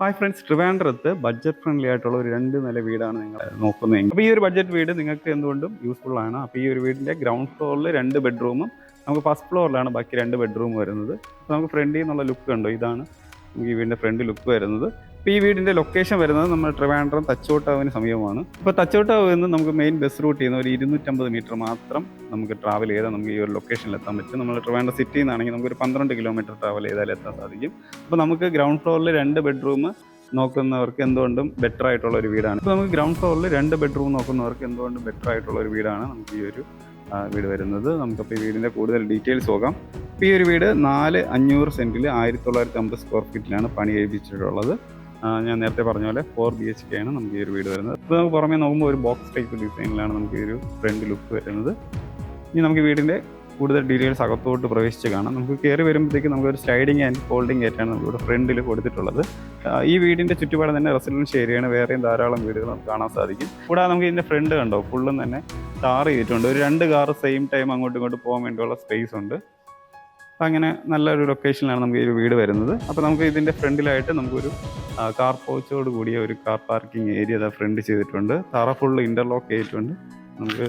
Hi friends, ട്രിവാൻഡ്രത്ത് budget friendly ആയിട്ടുള്ള ഒരു 2 നില വീടാണ് നിങ്ങൾ നോക്കുന്നതെങ്കിൽ അപ്പോൾ ഈ ഒരു ബഡ്ജറ്റ് വീട് നിങ്ങൾക്ക് എന്തുകൊണ്ടും യൂസ്ഫുൾ ആണ്. അപ്പോൾ ഈ ഒരു വീടിൻ്റെ ഗ്രൗണ്ട് ഫ്ലോറിൽ 2 ബെഡ്റൂമും നമുക്ക് ഫസ്റ്റ് ഫ്ലോറിലാണ് ബാക്കി 2 ബെഡ്റൂം വരുന്നത്. അപ്പോൾ നമുക്ക് ഫ്രണ്ടിൽ നിന്നുള്ള ലുക്ക് ഉണ്ടോ, ഇതാണ് നമുക്ക് ഈ വീടിൻ്റെ ഫ്രണ്ട് ലുക്ക് വരുന്നത്. ഇപ്പോൾ ഈ വീടിൻ്റെ ലൊക്കേഷൻ വരുന്നത് നമ്മുടെ ട്രിവാൻഡ്രം തച്ചോട്ടാവിന് സമീപമാണ്. ഇപ്പോൾ തച്ചോട്ടാവ് നിന്ന് നമുക്ക് മെയിൻ ബസ് റൂട്ടിൽ നിന്ന് ഒരു 250 മീറ്റർ മാത്രം നമുക്ക് ട്രാവൽ ചെയ്താൽ നമുക്ക് ഈ ഒരു ലൊക്കേഷനിൽ എത്താൻ പറ്റും. നമ്മൾ ട്രിവാൻഡ്രം സിറ്റിയിൽ നിന്നാണെങ്കിൽ നമുക്കൊരു 12 കിലോമീറ്റർ ട്രാവൽ ചെയ്താൽ എത്താൻ സാധിക്കും. അപ്പോൾ നമുക്ക് ഗ്രൗണ്ട് ഫ്ലോറിൽ 2 ബെഡ്റൂം നോക്കുന്നവർക്ക് എന്തുകൊണ്ടും ബെറ്റർ ആയിട്ടുള്ള ഒരു വീടാണ്. ഇപ്പോൾ നമുക്ക് ഗ്രൗണ്ട് ഫ്ലോറിൽ 2 ബെഡ്റൂം നോക്കുന്നവർക്ക് എന്തുകൊണ്ടും ബെറ്റർ ആയിട്ടുള്ള ഒരു വീടാണ് നമുക്ക് ഈ ഒരു വീട് വരുന്നത്. നമുക്കപ്പോൾ ഈ വീടിൻ്റെ കൂടുതൽ ഡീറ്റെയിൽസ് നോക്കാം. ഇപ്പോൾ ഈ ഒരു വീട് 4,500 സെൻറ്റിൽ 1950 സ്ക്വയർ ഫീറ്റിലാണ് പണി കഴിപ്പിച്ചിട്ടുള്ളത്. ഞാൻ നേരത്തെ പറഞ്ഞ പോലെ 4 BHK ആണ് നമുക്ക് ഈ ഒരു വീട് വരുന്നത്. ഇപ്പോൾ നമുക്ക് പുറമേ നോക്കുമ്പോൾ ഒരു ബോക്സ് ടൈപ്പ് ഡിസൈനിലാണ് നമുക്ക് ഈ ഒരു ഫ്രണ്ട് ലുക്ക് വരുന്നത്. ഇനി നമുക്ക് വീടിൻ്റെ കൂടുതൽ ഡീറ്റെയിൽസ് അകത്തോട്ട് പ്രവേശിച്ച് കാണാം. നമുക്ക് കയറി വരുമ്പോഴത്തേക്ക് നമുക്കൊരു സ്ലൈഡിങ് ആൻഡ് ഫോൾഡിങ് ആയിട്ടാണ് നമുക്കിവിടെ ഫ്രണ്ടിൽ കൊടുത്തിട്ടുള്ളത്. ഈ വീടിൻ്റെ ചുറ്റുപാട് തന്നെ റെസിഡൻഷ്യൽ ഏരിയയാണ്, വേറെയും ധാരാളം വീടുകൾ നമുക്ക് കാണാൻ സാധിക്കും. കൂടാതെ നമുക്ക് ഇതിൻ്റെ ഫ്രണ്ട് കണ്ടോ, ഫുള്ളും തന്നെ ടാർ ചെയ്തിട്ടുണ്ട്. ഒരു 2 കാർ സെയിം ടൈം അങ്ങോട്ടും ഇങ്ങോട്ട് പോകാൻ വേണ്ടിയുള്ള സ്പേസ് ഉണ്ട്. അപ്പം അങ്ങനെ നല്ലൊരു ലൊക്കേഷനിലാണ് നമുക്ക് ഈ വീട് വരുന്നത്. അപ്പോൾ നമുക്ക് ഇതിൻ്റെ ഫ്രണ്ടിലായിട്ട് നമുക്കൊരു കാർ പോച്ചോട് കൂടിയ ഒരു കാർ പാർക്കിംഗ് ഏരിയ ഫ്രണ്ട് ചെയ്തിട്ടുണ്ട്. തറ ഫുള്ള് ഇൻ്റർലോക്ക് ചെയ്തിട്ടുണ്ട്. നമുക്ക്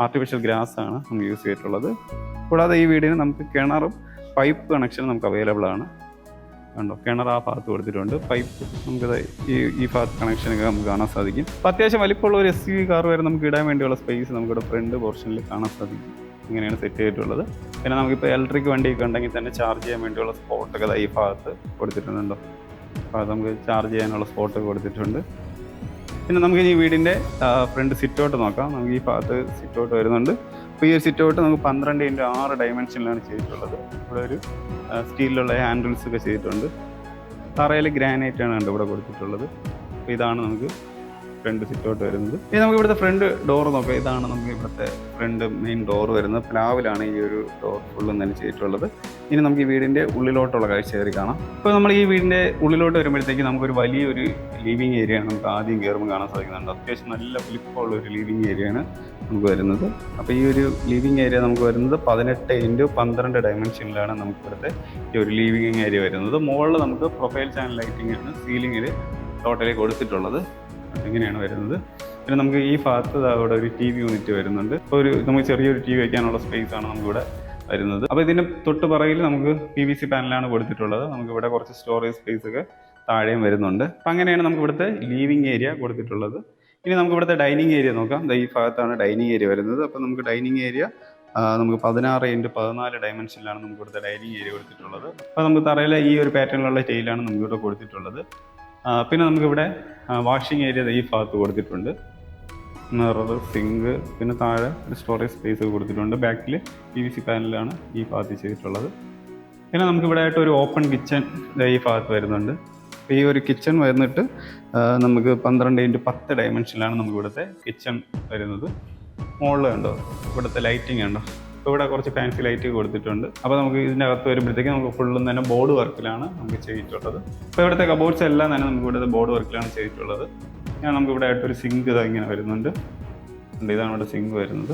ആർട്ടിഫിഷ്യൽ ഗ്രാസ് ആണ് നമുക്ക് യൂസ് ചെയ്തിട്ടുള്ളത്. കൂടാതെ ഈ വീടിന് നമുക്ക് കിണറും പൈപ്പ് കണക്ഷൻ നമുക്ക് അവൈലബിൾ ആണ്. കണ്ടോ, കിണർ ആ ഭാഗത്ത് കൊടുത്തിട്ടുണ്ട്. പൈപ്പ് നമുക്കത് ഈ ഭാഗത്ത് കണക്ഷനൊക്കെ നമുക്ക് കാണാൻ സാധിക്കും. അപ്പോൾ അത്യാവശ്യം വലിപ്പമുള്ള ഒരു SUV കാർ വരെ നമുക്ക് ഇടാൻ വേണ്ടിയുള്ള സ്പേസ് നമുക്കിവിടെ ഫ്രണ്ട് പോർഷനിൽ കാണാൻ സാധിക്കും. ഇങ്ങനെയാണ് സെറ്റ് ചെയ്തിട്ടുള്ളത്. പിന്നെ നമുക്കിപ്പോൾ ഇലക്ട്രിക് വണ്ടിയൊക്കെ ഉണ്ടെങ്കിൽ തന്നെ ചാർജ് ചെയ്യാൻ വേണ്ടിയുള്ള സ്പോട്ടൊക്കെ ഈ ഭാഗത്ത് കൊടുത്തിട്ടുണ്ടോ. അപ്പോൾ അത് നമുക്ക് ചാർജ് ചെയ്യാനുള്ള സ്പോട്ടൊക്കെ കൊടുത്തിട്ടുണ്ട്. പിന്നെ നമുക്ക് ഈ വീടിൻ്റെ ഫ്രണ്ട് സിറ്റൗട്ട് നോക്കാം. നമുക്ക് ഈ ഭാഗത്ത് സിറ്റൗട്ട് വരുന്നുണ്ട്. അപ്പോൾ ഈ ഒരു സിറ്റൗട്ട് നമുക്ക് 12x6 ഡയമെൻഷനിലാണ് ചെയ്തിട്ടുള്ളത്. ഇവിടെ ഒരു സ്റ്റീലിലുള്ള ഹാൻഡിൽസ് ഒക്കെ ചെയ്തിട്ടുണ്ട്. തറയിൽ ഗ്രാനൈറ്റാണ് ഇവിടെ കൊടുത്തിട്ടുള്ളത്. അപ്പോൾ ഇതാണ് നമുക്ക് ഫ്രണ്ട് സിറ്റൗട്ട് വരുന്നത്. ഇനി നമുക്ക് ഇവിടുത്തെ ഫ്രണ്ട് ഡോർ നോക്കാം. ഇതാണ് നമുക്ക് ഇവിടുത്തെ ഫ്രണ്ട് മെയിൻ ഡോർ വരുന്നത്. പ്ലാവിലാണ് ഈ ഒരു ഡോർ ഫുള്ളും തന്നെ ചെയ്തിട്ടുള്ളത്. ഇനി നമുക്ക് ഈ വീടിൻ്റെ ഉള്ളിലോട്ടുള്ള കാഴ്ച കയറി കാണാം. ഇപ്പോൾ നമ്മൾ ഈ വീടിൻ്റെ ഉള്ളിലോട്ട് വരുമ്പോഴത്തേക്ക് നമുക്കൊരു വലിയൊരു ലിവിങ് ഏരിയയാണ് നമുക്ക് ആദ്യം കയറുമ്പോൾ കാണാൻ സാധിക്കുന്നുണ്ട്. അത്യാവശ്യം നല്ല വലിപ്പമുള്ള ഒരു ലിവിങ് ഏരിയയാണ് നമുക്ക് വരുന്നത്. അപ്പോൾ ഈ ഒരു ലിവിങ് ഏരിയ നമുക്ക് വരുന്നത് 18x12 ഡയമെൻഷനിലാണ് നമുക്ക് ഇവിടുത്തെ ഈ ഒരു ലിവിങ് ഏരിയ വരുന്നത്. മുകളിൽ നമുക്ക് പ്രൊഫൈൽ ചാനൽ ലൈറ്റിംഗ് ആണ് സീലിങ്ങിൽ ടോട്ടലി കൊടുത്തിട്ടുള്ളത്. ഇങ്ങനെയാണ് വരുന്നത്. പിന്നെ നമുക്ക് ഈ ഭാഗത്ത് അവിടെ ഒരു TV യൂണിറ്റ് വരുന്നുണ്ട്. ഒരു നമുക്ക് ചെറിയൊരു TV വയ്ക്കാനുള്ള സ്പേസ് ആണ് നമുക്കിവിടെ വരുന്നത്. അപ്പോൾ ഇതിൻ്റെ തൊട്ട് പുറകിൽ നമുക്ക് PVC പാനലാണ് കൊടുത്തിട്ടുള്ളത്. നമുക്കിവിടെ കുറച്ച് സ്റ്റോറേജ് സ്പേസ് ഒക്കെ താഴെയും വരുന്നുണ്ട്. അപ്പം അങ്ങനെയാണ് നമുക്ക് ഇവിടുത്തെ ലിവിങ് ഏരിയ കൊടുത്തിട്ടുള്ളത്. ഇനി നമുക്ക് ഇവിടുത്തെ ഡൈനിങ് ഏരിയ നോക്കാം. ഈ ഭാഗത്താണ് ഡൈനിങ് ഏരിയ വരുന്നത്. അപ്പോൾ നമുക്ക് ഡൈനിങ് ഏരിയ നമുക്ക് 16x14 ഡയമെൻഷനിലാണ് നമുക്ക് ഇവിടുത്തെ ഡൈനിങ് ഏരിയ കൊടുത്തിട്ടുള്ളത്. അപ്പോൾ നമുക്ക് തറയിലെ ഈ ഒരു പാറ്റേണിലുള്ള ടൈലാണ് നമുക്കിവിടെ കൊടുത്തിട്ടുള്ളത്. പിന്നെ നമുക്കിവിടെ വാഷിംഗ് ഏരിയ ഈ ഭാഗത്ത് കൊടുത്തിട്ടുണ്ട്. മിറർ, സിങ്ക്, പിന്നെ താഴെ ഒരു സ്റ്റോറേജ് സ്പേസ് കൊടുത്തിട്ടുണ്ട്. ബാക്കിൽ PVC പാനലാണ് ഈ ഭാഗത്ത് ചെയ്തിട്ടുള്ളത്. പിന്നെ നമുക്കിവിടെ ആയിട്ട് ഒരു ഓപ്പൺ കിച്ചൺ ഈ ഭാഗത്ത് വരുന്നുണ്ട്. ഈ ഒരു കിച്ചൺ വന്നിട്ട് നമുക്ക് 12x10 ഡയമെൻഷനിലാണ് നമുക്ക് ഇവിടുത്തെ കിച്ചൺ വരുന്നത്. മുകളിൽ കണ്ടോ ഇവിടുത്തെ ലൈറ്റിംഗ് ഉണ്ടോ. അപ്പോൾ ഇവിടെ കുറച്ച് ഫാൻസി ലൈറ്റ് കൊടുത്തിട്ടുണ്ട്. അപ്പോൾ നമുക്ക് ഇതിൻ്റെ അകത്ത് വരുമ്പോഴത്തേക്ക് നമുക്ക് ഫുള്ളും തന്നെ ബോർഡ് വർക്കിലാണ് നമുക്ക് ചെയ്തിട്ടുള്ളത്. അപ്പോൾ ഇവിടുത്തെ കബോർഡ്സ് എല്ലാം തന്നെ നമുക്ക് ഇവിടുത്തെ ബോർഡ് വർക്കിലാണ് ചെയ്തിട്ടുള്ളത്. നമുക്ക് ഇവിടെ ആയിട്ടൊരു സിങ്ക് ഇങ്ങനെ വരുന്നുണ്ട്. ഇതാണ് ഇവിടെ സിങ്ക് വരുന്നത്.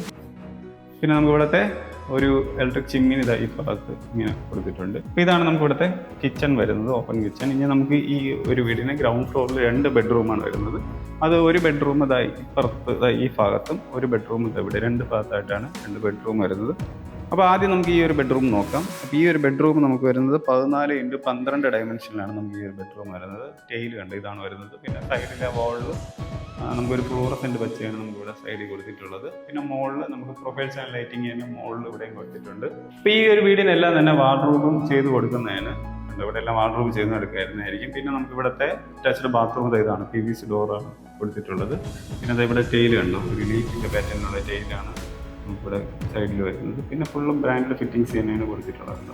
പിന്നെ നമുക്ക് ഇവിടുത്തെ ഒരു ഇലക്ട്രിക് ചിമ്മിനി ഈ ഭാഗത്ത് ഇങ്ങനെ കൊടുത്തിട്ടുണ്ട്. അപ്പോൾ ഇതാണ് നമുക്ക് ഇവിടുത്തെ കിച്ചൺ വരുന്നത്, ഓപ്പൺ കിച്ചൺ. ഇനി നമുക്ക് ഈ ഒരു വീടിന് ഗ്രൗണ്ട് ഫ്ലോറിൽ 2 ബെഡ്റൂമാണ് വരുന്നത്. അത് ഒരു ബെഡ്റൂം ഇപ്പുറത്ത് ഈ ഭാഗത്തും ഒരു ബെഡ്റൂം ഇവിടെ 2 ഭാഗത്തായിട്ടാണ് 2 ബെഡ്റൂം വരുന്നത്. അപ്പോൾ ആദ്യം നമുക്ക് ഈ ഒരു ബെഡ്റൂം നോക്കാം. അപ്പോൾ ഈ ഒരു ബെഡ്റൂം നമുക്ക് വരുന്നത് 14x12 ഡയമെൻഷനിലാണ് നമുക്ക് ഈ ഒരു ബെഡ്റൂം വരുന്നത്. ടൈൽ കണ്ട് ഇതാണ് വരുന്നത്. പിന്നെ സൈഡിലെ വാളിൽ നമുക്കൊരു ഫ്ലൂറസെൻ്റ് വെച്ചാണ് നമുക്കിവിടെ സൈഡിൽ കൊടുത്തിട്ടുള്ളത്. പിന്നെ മുകളിൽ നമുക്ക് പ്രൊഫൈൽ ചാനൽ ലൈറ്റിംഗ് തന്നെ മുകളിൽ ഇവിടെയും കൊടുത്തിട്ടുണ്ട്. അപ്പോൾ ഈ ഒരു വീടിനെല്ലാം തന്നെ വാർഡ്രോബും ചെയ്ത് കൊടുക്കുന്നതാണ്. ഇവിടെ എല്ലാം വാർഡ്രോബ് ചെയ്ത് എടുക്കുന്നതായിരിക്കും. പിന്നെ നമുക്ക് ഇവിടുത്തെ അറ്റാച്ച്ഡ് ബാത്റൂം ഇതാണ്, PVC ഡോറാണ് കൊടുത്തിട്ടുള്ളത്. പിന്നെ ഇവിടെ ടൈൽ കണ്ടോ, ഒരു ലീഫിൻ്റെ പാറ്റേണിലുള്ള ടൈലാണ് നമുക്കിവിടെ സൈഡിൽ വരുന്നത്. പിന്നെ ഫുള്ളും ബ്രാൻഡഡ് ഫിറ്റിങ്സ് തന്നെയാണ് കൊടുത്തിട്ടുള്ളത്.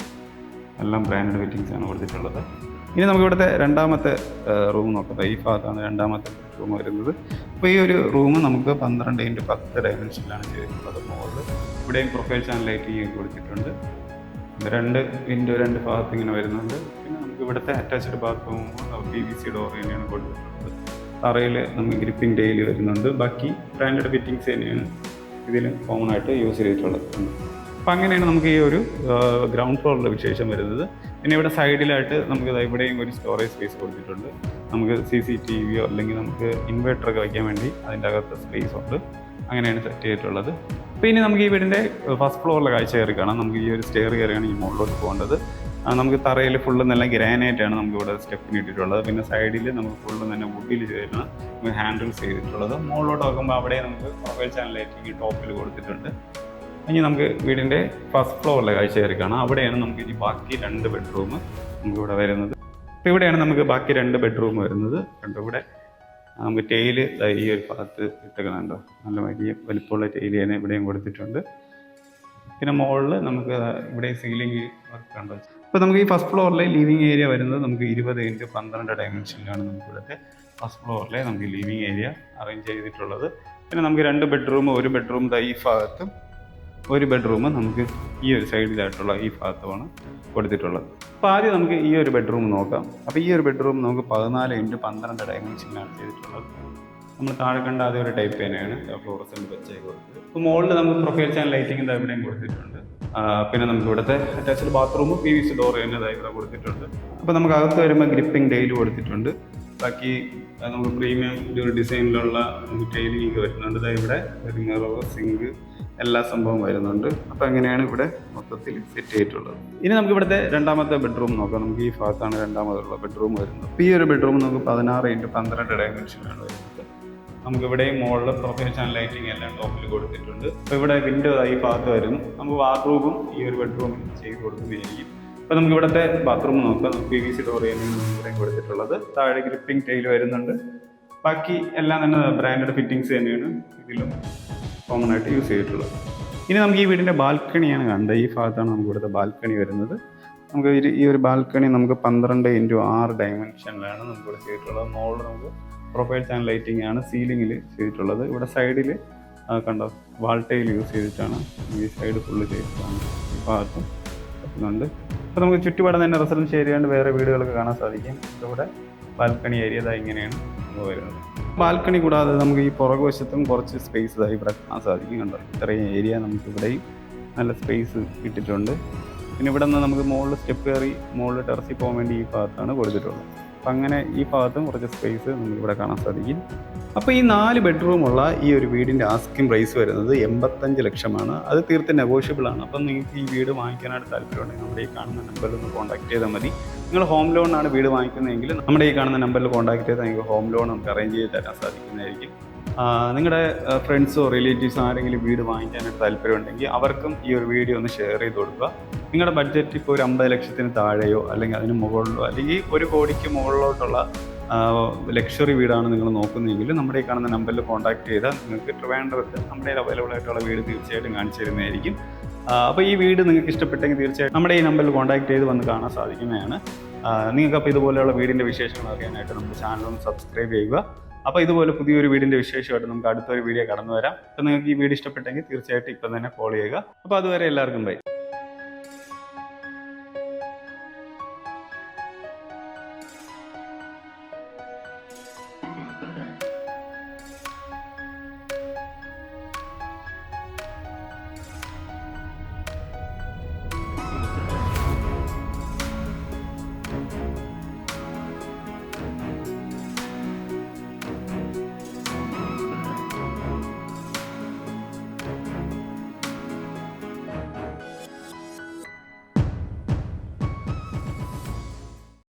എല്ലാം ബ്രാൻഡഡ് ഫിറ്റിങ്സ് ആണ് കൊടുത്തിട്ടുള്ളത്. ഇനി നമുക്ക് ഇവിടുത്തെ രണ്ടാമത്തെ റൂം നോക്കാം. ഈ ഭാഗത്താണ് രണ്ടാമത്തെ റൂം വരുന്നത്. അപ്പോൾ ഈ ഒരു റൂം നമുക്ക് 12x10 ഡയമെൻഷനിലാണ് ചെയ്തിട്ടുള്ളത്. മുകളിൽ ഇവിടെയും പ്രൊഫൈൽ ചാനൽ ലൈറ്റിംഗ് കൊടുത്തിട്ടുണ്ട്. 2 വിൻഡോ 2 ഭാഗത്ത് ഇങ്ങനെ വരുന്നുണ്ട്. പിന്നെ നമുക്ക് ഇവിടുത്തെ അറ്റാച്ച്ഡ് ബാത്റൂം PVC ഡോർ തന്നെയാണ് കൊടുത്തിട്ടുള്ളത്. തറയിൽ നമുക്ക് ഗ്രിപ്പിംഗ് ടൈൽ വരുന്നുണ്ട്. ബാക്കി ബ്രാൻഡഡ് ഫിറ്റിങ്സ് തന്നെയാണ് ഇതിൽ കോമൺ ആയിട്ട് യൂസ് ചെയ്തിട്ടുള്ളത്. അപ്പം അങ്ങനെയാണ് നമുക്ക് ഈ ഒരു ഗ്രൗണ്ട് ഫ്ലോറിലെ വിശേഷം വരുന്നത്. പിന്നെ ഇവിടെ സൈഡിലായിട്ട് നമുക്ക് ഇവിടെയും ഒരു സ്റ്റോറേജ് സ്പേസ് കൊടുത്തിട്ടുണ്ട്. നമുക്ക് CCTVയോ അല്ലെങ്കിൽ നമുക്ക് ഇൻവെർട്ടറൊക്കെ വയ്ക്കാൻ വേണ്ടി അതിൻ്റെ അകത്ത് സ്പേസ് ഉണ്ട്. അങ്ങനെയാണ് സെറ്റ് ചെയ്തിട്ടുള്ളത്. അപ്പോൾ ഇനി നമുക്ക് ഈ വീടിൻ്റെ ഫസ്റ്റ് ഫ്ലോറിലെ കാഴ്ച കയറി കാണാം. നമുക്ക് ഈ ഒരു സ്റ്റെയർ കയറിയാണ് ഈ മുകളിലോട്ട് പോകേണ്ടത്. നമുക്ക് തറയിൽ ഫുള്ള് നല്ല ഗ്രാനൈറ്റാണ് നമുക്ക് ഇവിടെ സ്റ്റെപ്പിന് ഇട്ടിട്ടുള്ളത്. പിന്നെ സൈഡിൽ നമുക്ക് ഫുള്ള് തന്നെ വുഡിൽ ചെയ്തിട്ടാണ് നമുക്ക് ഹാൻഡിൽസ് ചെയ്തിട്ടുള്ളത്. മുകളിലോട്ട് നോക്കുമ്പോൾ അവിടെ നമുക്ക് പ്രൊഫൈൽ ചാനൽ ലൈറ്റിംഗ് ടോപ്പിൽ കൊടുത്തിട്ടുണ്ട്. ഇനി നമുക്ക് വീടിൻ്റെ ഫസ്റ്റ് ഫ്ലോറിലെ കാഴ്ച കയറി കാണാം. അവിടെയാണ് നമുക്ക് ഇനി ബാക്കി 2 ബെഡ്റൂം നമുക്കിവിടെ വരുന്നത്. അപ്പോൾ ഇവിടെയാണ് നമുക്ക് ബാക്കി 2 ബെഡ്റൂം വരുന്നത്. കണ്ടോ, ഇവിടെ നമുക്ക് ടൈല് ഈ ഒരു ഭാഗത്ത് ഇട്ടേക്കുന്നുണ്ടോ, നല്ല വലിയ വലിപ്പമുള്ള ടൈല് തന്നെ ഇവിടെയും കൊടുത്തിട്ടുണ്ട്. പിന്നെ മുകളിൽ നമുക്ക് ഇവിടെ സീലിംഗ് വർക്ക് കണ്ടോ. അപ്പോൾ നമുക്ക് ഈ ഫസ്റ്റ് ഫ്ലോറിലെ ലിവിങ് ഏരിയ വരുന്നത് നമുക്ക് 20x12 ഡയമെൻഷനിലാണ് നമുക്ക് ഇവിടുത്തെ ഫസ്റ്റ് ഫ്ലോറിലെ നമുക്ക് ലിവിങ് ഏരിയ അറേഞ്ച് ചെയ്തിട്ടുള്ളത്. പിന്നെ നമുക്ക് 2 ബെഡ്റൂം, 1 ബെഡ്റൂം ഈ ഭാഗത്തും 1 ബെഡ്റൂം നമുക്ക് ഈ ഒരു സൈഡിലായിട്ടുള്ള ഈ ഭാഗത്തുമാണ് കൊടുത്തിട്ടുള്ളത്. അപ്പോൾ ആദ്യം നമുക്ക് ഈ ഒരു ബെഡ്റൂം നോക്കാം. അപ്പോൾ ഈ ഒരു ബെഡ്റൂം നമുക്ക് 14x12 ഡയമെൻഷനിലാണ് ചെയ്തിട്ടുള്ളത്. നമ്മൾ താഴെ കണ്ട അതേ ഒരു ടൈപ്പ് തന്നെയാണ് ഫ്ലോറസെൻ്റ് വെച്ചേക്ക് കൊടുത്തത്. ഇപ്പോൾ മുകളിൽ നമുക്ക് പ്രൊഫൈൽ ചാനൽ ലൈറ്റിംഗ് ഇവിടെയും കൊടുത്തിട്ടുണ്ട്. പിന്നെ നമുക്ക് ഇവിടുത്തെ അറ്റാച്ച്ഡ് ബാത്റൂം PVC ഡോർ തന്നെ ഇവിടെ കൊടുത്തിട്ടുണ്ട്. അപ്പോൾ നമുക്ക് അകത്ത് വരുമ്പോൾ ഗ്രിപ്പിംഗ് ടൈല് കൊടുത്തിട്ടുണ്ട്. ബാക്കി നമുക്ക് പ്രീമിയം ഒരു ഡിസൈനിലുള്ള ടൈലിംഗ് വരുന്നുണ്ട്. ഇവിടെ ഒരു മിറർ, സിങ്ക്, എല്ലാ സംഭവം വരുന്നുണ്ട്. അപ്പോൾ അങ്ങനെയാണ് ഇവിടെ മൊത്തത്തിൽ സെറ്റ് ചെയ്തിട്ടുള്ളത്. ഇനി നമുക്ക് ഇവിടുത്തെ രണ്ടാമത്തെ ബെഡ്റൂം നോക്കാം. നമുക്ക് ഈ ഭാഗത്താണ് രണ്ടാമതുള്ള ബെഡ്റൂം വരുന്നത്. അപ്പോൾ ഈ ഒരു ബെഡ്റൂം നമുക്ക് 16x12 ഡയമെൻഷനാണ് വരുന്നത്. നമുക്ക് ഇവിടെയും മുകളിൽ പ്രൊഫൈൽ ചാനൽ ലൈറ്റിംഗ് എല്ലാം ടോപ്പിൽ കൊടുത്തിട്ടുണ്ട്. അപ്പോൾ ഇവിടെ വിൻഡോ ഈ ഭാഗത്ത് വരുന്നു. നമുക്ക് ബാത്റൂമും ഈ ഒരു ബെഡ്റൂമിൽ ചെയ്ത് കൊടുക്കുന്നതായിരിക്കും. അപ്പോൾ നമുക്ക് ഇവിടുത്തെ ബാത്റൂം നോക്കാം. നമുക്ക് PVC ഡോർ തന്നെയാണ് ഇവിടെയും കൊടുത്തിട്ടുള്ളത്. താഴെ ഗ്രിപ്പിംഗ് ടൈൽ വരുന്നുണ്ട്. ബാക്കി എല്ലാം തന്നെ ബ്രാൻഡഡ് ഫിറ്റിങ്സ് തന്നെയാണ് ഇതിലും കോമൺ ആയിട്ട് യൂസ് ചെയ്തിട്ടുള്ളത്. ഇനി നമുക്ക് ഈ വീടിൻ്റെ ബാൽക്കണിയാണ് കണ്ടത്. ഈ ഭാഗത്താണ് നമുക്ക് ഇവിടുത്തെ ബാൽക്കണി വരുന്നത്. നമുക്ക് ഈ ഒരു ബാൽക്കണി നമുക്ക് 12x6 ഡയമെൻഷനിലാണ് നമുക്ക് ഇവിടെ ചെയ്തിട്ടുള്ളത്. മുകളിൽ നമുക്ക് പ്രൊഫൈൽ ചാനൽ ലൈറ്റിംഗ് ആണ് സീലിങ്ങിൽ ചെയ്തിട്ടുള്ളത്. ഇവിടെ സൈഡിൽ കണ്ടോ വാൾ ടൈൽ യൂസ് ചെയ്തിട്ടാണ് ഈ സൈഡ് ഫുള്ള് ചെയ്തിട്ടാണ് ഈ ഭാഗത്തും പറ്റുന്നുണ്ട്. അപ്പോൾ നമുക്ക് ചുറ്റുപാട് തന്നെ റെസിഡൻഷ്യൽ ഏരിയ വേറെ വീടുകളൊക്കെ കാണാൻ സാധിക്കും. ഇവിടെ ബാൽക്കണി ഏരിയ ഇങ്ങനെയാണ് വരുന്നത്. ബാൽക്കണി കൂടാതെ നമുക്ക് ഈ പുറകുവശത്തും കുറച്ച് സ്പേസ് ഇവിടെ കാണാൻ സാധിക്കും. കണ്ടോ, ഇത്രയും ഏരിയ നമുക്ക് ഇവിടെയും നല്ല സ്പേസ് ഇട്ടിട്ടുണ്ട്. പിന്നെ ഇവിടെ നിന്ന് നമുക്ക് മുകളിൽ സ്റ്റെപ്പ് കയറി മുകളിൽ ടെറസിൽ പോകാൻ വേണ്ടി ഈ ഭാഗത്താണ് കൊടുത്തിട്ടുള്ളത്. അപ്പം അങ്ങനെ ഈ ഭാഗത്തും കുറച്ച് സ്പേസ് നമുക്കിവിടെ കാണാൻ സാധിക്കും. അപ്പോൾ ഈ 4 ബെഡ്റൂമുള്ള ഈ ഒരു വീടിൻ്റെ ആസ്കിംഗ് പ്രൈസ് വരുന്നത് 85 ലക്ഷമാണ്. അത് തീർത്തും നെഗോഷ്യബിൾ ആണ്. അപ്പം നിങ്ങൾക്ക് ഈ വീട് വാങ്ങിക്കാനായിട്ട് താല്പര്യമുണ്ടെങ്കിൽ നമ്മുടെ ഈ കാണുന്ന നമ്പറിൽ ഒന്ന് കോൺടാക്ട് ചെയ്താൽ മതി. നിങ്ങൾ ഹോം ലോണാണ് വീട് വാങ്ങിക്കുന്നതെങ്കിൽ നമ്മുടെ ഈ കാണുന്ന നമ്പറിൽ കോൺടാക്ട് ചെയ്താൽ നിങ്ങൾക്ക് ഹോം ലോൺ നമുക്ക് അറേഞ്ച് ചെയ്ത് തരാൻ സാധിക്കുന്നതായിരിക്കും. നിങ്ങളുടെ ഫ്രണ്ട്സോ റിലേറ്റീവ്സോ ആരെങ്കിലും വീട് വാങ്ങിക്കാനായിട്ട് താല്പര്യമുണ്ടെങ്കിൽ അവർക്കും ഈ ഒരു വീഡിയോ ഒന്ന് ഷെയർ ചെയ്ത് കൊടുക്കുക. നിങ്ങളുടെ ബഡ്ജറ്റ് ഇപ്പോൾ ഒരു 50 ലക്ഷത്തിന് താഴെയോ അല്ലെങ്കിൽ അതിന് മുകളിലോ അല്ലെങ്കിൽ 1 കോടിക്ക് മുകളിലോട്ടുള്ള ലക്ഷറി വീടാണ് നിങ്ങൾ നോക്കുന്നതെങ്കിൽ നമ്മുടെ ഈ കാണുന്ന നമ്പറിൽ കോൺടാക്ട് ചെയ്താൽ നിങ്ങൾക്ക് ട്രിവാൻഡ്രത്ത് നമ്മുടെ അവൈലബിൾ ആയിട്ടുള്ള വീട് തീർച്ചയായിട്ടും കാണിച്ചു തരുന്നതായിരിക്കും. അപ്പോൾ ഈ വീട് നിങ്ങൾക്ക് ഇഷ്ടപ്പെട്ടെങ്കിൽ തീർച്ചയായിട്ടും നമ്മുടെ ഈ നമ്പറിൽ കോൺടാക്ട് ചെയ്ത് വന്ന് കാണാൻ സാധിക്കുന്നതാണ്. നിങ്ങൾക്ക് അപ്പോൾ ഇതുപോലെയുള്ള വീടിൻ്റെ വിശേഷങ്ങൾ അറിയാനായിട്ട് നമ്മുടെ ചാനൽ ഒന്ന് സബ്സ്ക്രൈബ് ചെയ്യുക. അപ്പോൾ ഇതുപോലെ പുതിയൊരു വീടിൻ്റെ വിശേഷമായിട്ട് നമുക്ക് അടുത്തൊരു വീഡിയോ കടന്നു വരാം. അപ്പോൾ നിങ്ങൾക്ക് ഈ വീഡിയോ ഇഷ്ടപ്പെട്ടെങ്കിൽ തീർച്ചയായിട്ടും ഇപ്പം തന്നെ ഫോളോ ചെയ്യുക. അപ്പോൾ അതുവരെ എല്ലാവർക്കും ബൈ.